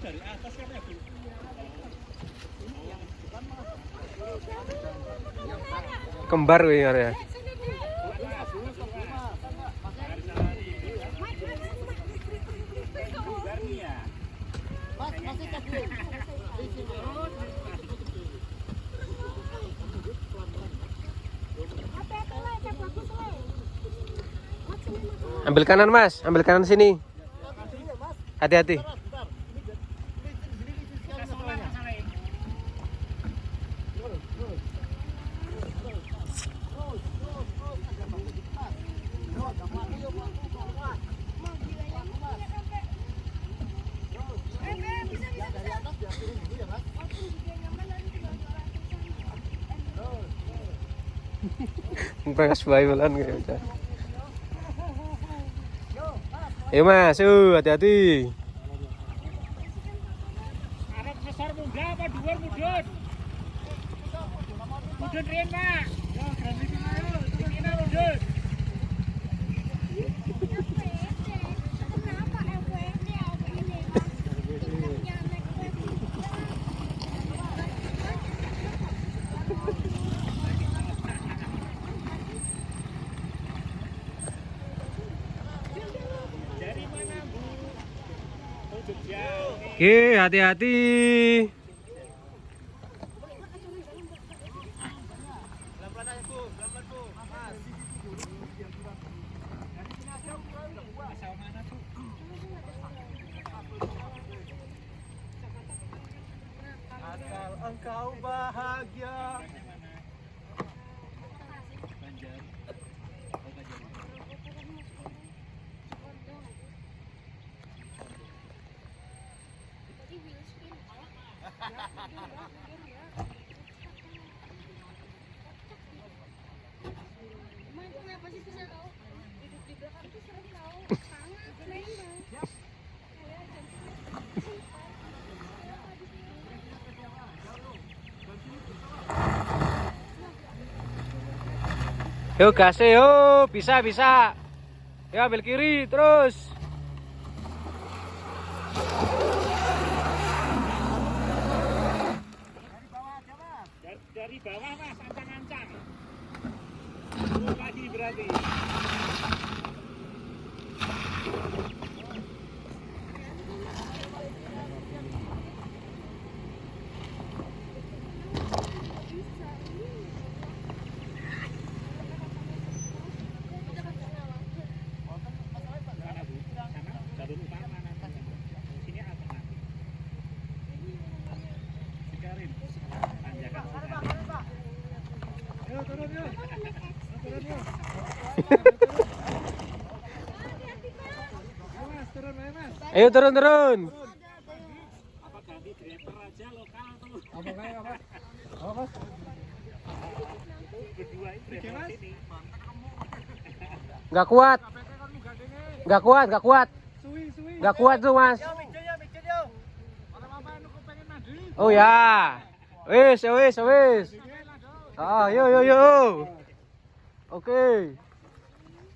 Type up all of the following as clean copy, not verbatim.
dari atas kan ya, Bu. Kembar kuwi ya. Ambil kanan Mas, ambil kanan sini. Hati-hati. Bekas bailan gitu. Ayo Mas, hati-hati. Arep besar munggah apa dhuwur mudhun? Mudhun riyen, Pak. Yo, grandi ayo, turun mudhun. Oke, hati-hati. Asal engkau bahagia. Yuk gas yuk, bisa. Ya ambil kiri terus. Dari bawah Mas, ancang-ancang. Lagi berarti. Ayo turun. Apa ganti driver aja lokal tuh? Apa kayak apa? Apa Mas? Berdua ini driver sini. Nggak kuat. Suwi. Nggak kuat tuh Mas. Mikir yo. Apa aku pengen mandi. Oh ya. Wis. Ah, yo. Oke.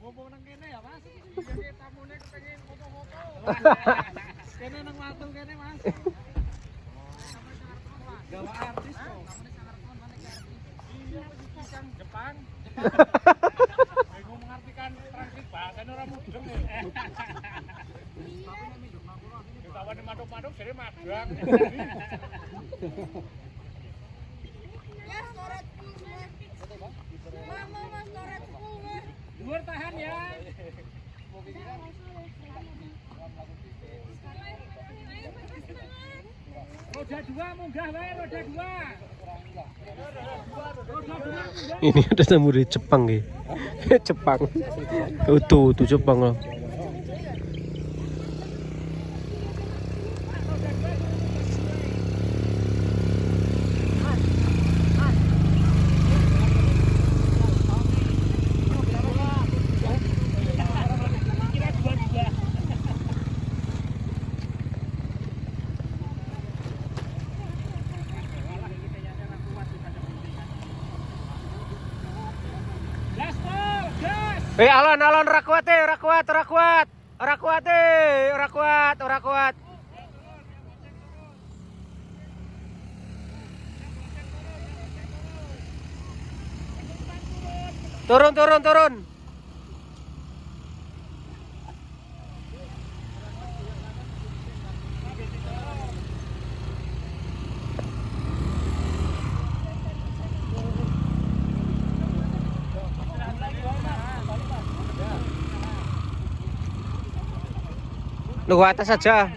Ngomong nang kene ya Mas. Iki tamune kepengin foto-foto. Kene nang watu kene Mas. Gawa artis kok. Namanya sangar kon mana ki artis. Iya pisang Jepang. Aku mengartikan transit bahasane ora mudeng. Kawan maduk-maduk jadi magang. Ya, storetku. Mama, mas storetku. Luar tahan ya. Roda 2 munggah wae, roda 2. Ini ada tamu dari Jepang nih. Jepang. Tuh Jepang loh. Alon ora kuat. Turun, turun, turun. Lu atas saja.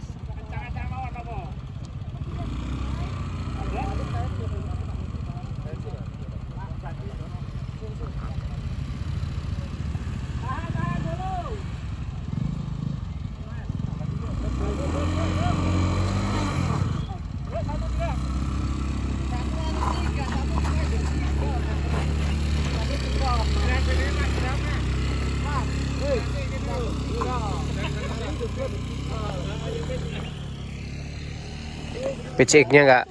PCX-nya nggak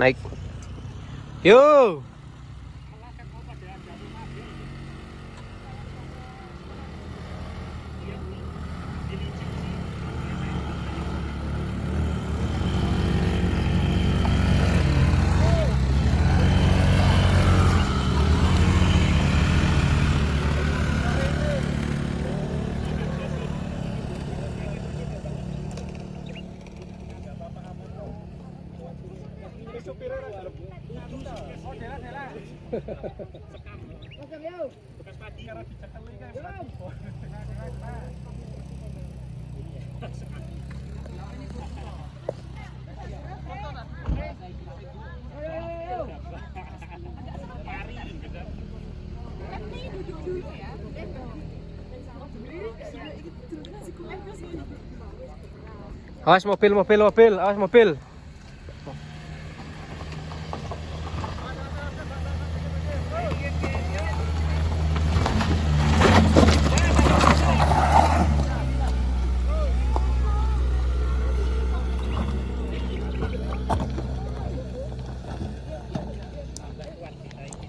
naik. Yo. Awas mobil, mobil, mobil, awas mobil.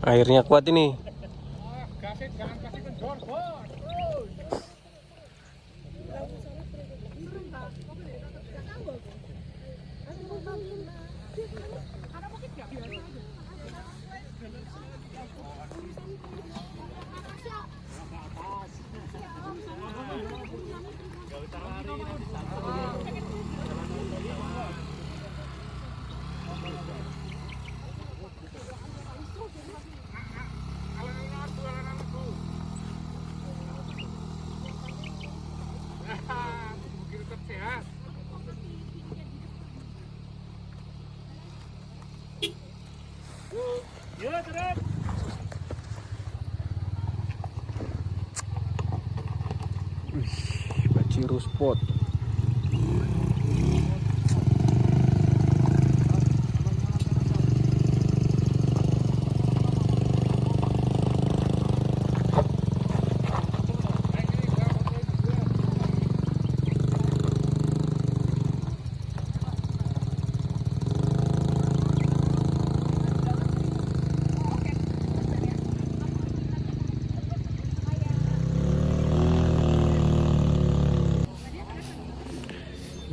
Airnya kuat ini. Gasnya jangan kasih kendor, bos. Ya, terus. Bajiro Sport.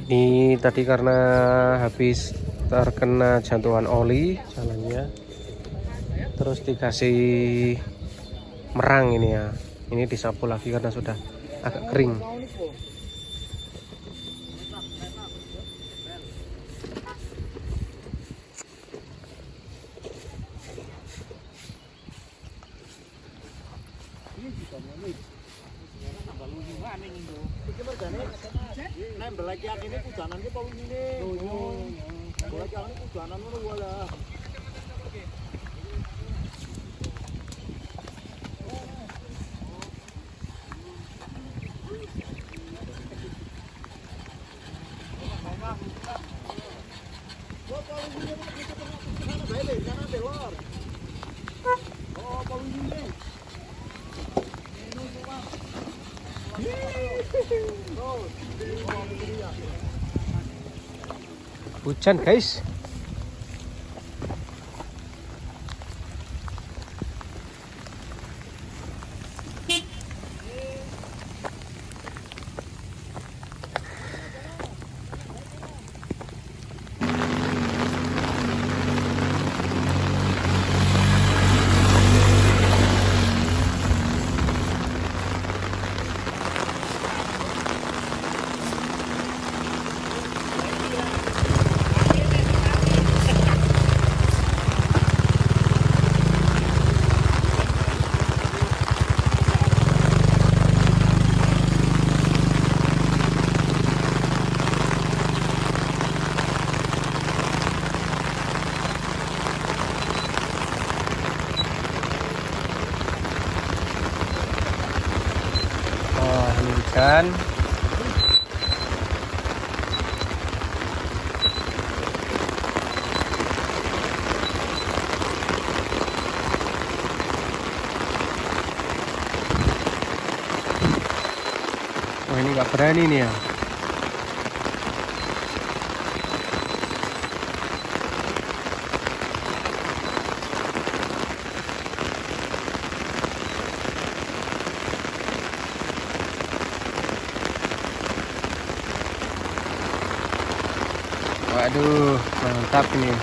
Ini tadi karena habis terkena jantuhan oli jalannya, terus dikasih merang ini ya. Ini disapu lagi karena sudah agak kering. Nembel lagi ini hujanan ki apa wingi ne? Boleh ki ini hujanan ngono wae lah. Hujan guys. hujan. Oh ini nggak berani nih ya. Waduh, mantap ini.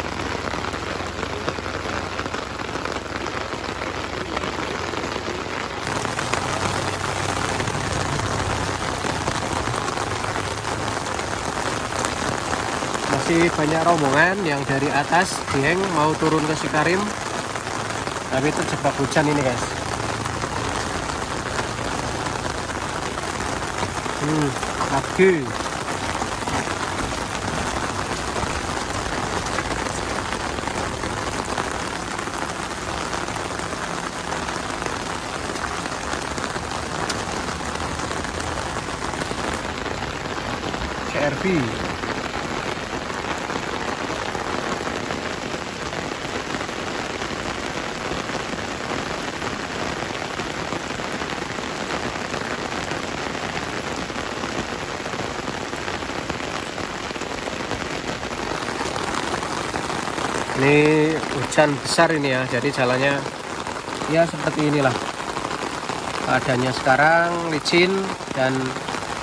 Masih banyak rombongan yang dari atas Dieng mau turun ke Sikarim, tapi terjebak hujan ini guys. Lagi. CRV. Ini hujan besar ini ya, jadi jalannya ya seperti inilah keadaannya sekarang, licin dan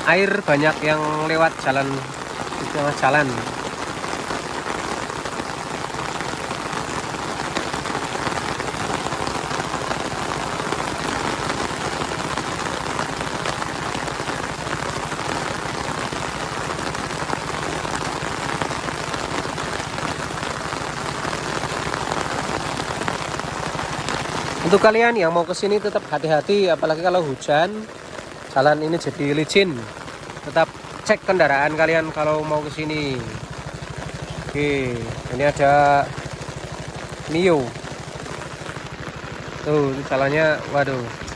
air banyak yang lewat jalan di tengah jalan. Untuk kalian yang mau kesini tetap hati-hati, apalagi kalau hujan, jalan ini jadi licin. Tetap cek kendaraan kalian kalau mau kesini. Oke, ini ada Mio. Tuh jalannya, waduh.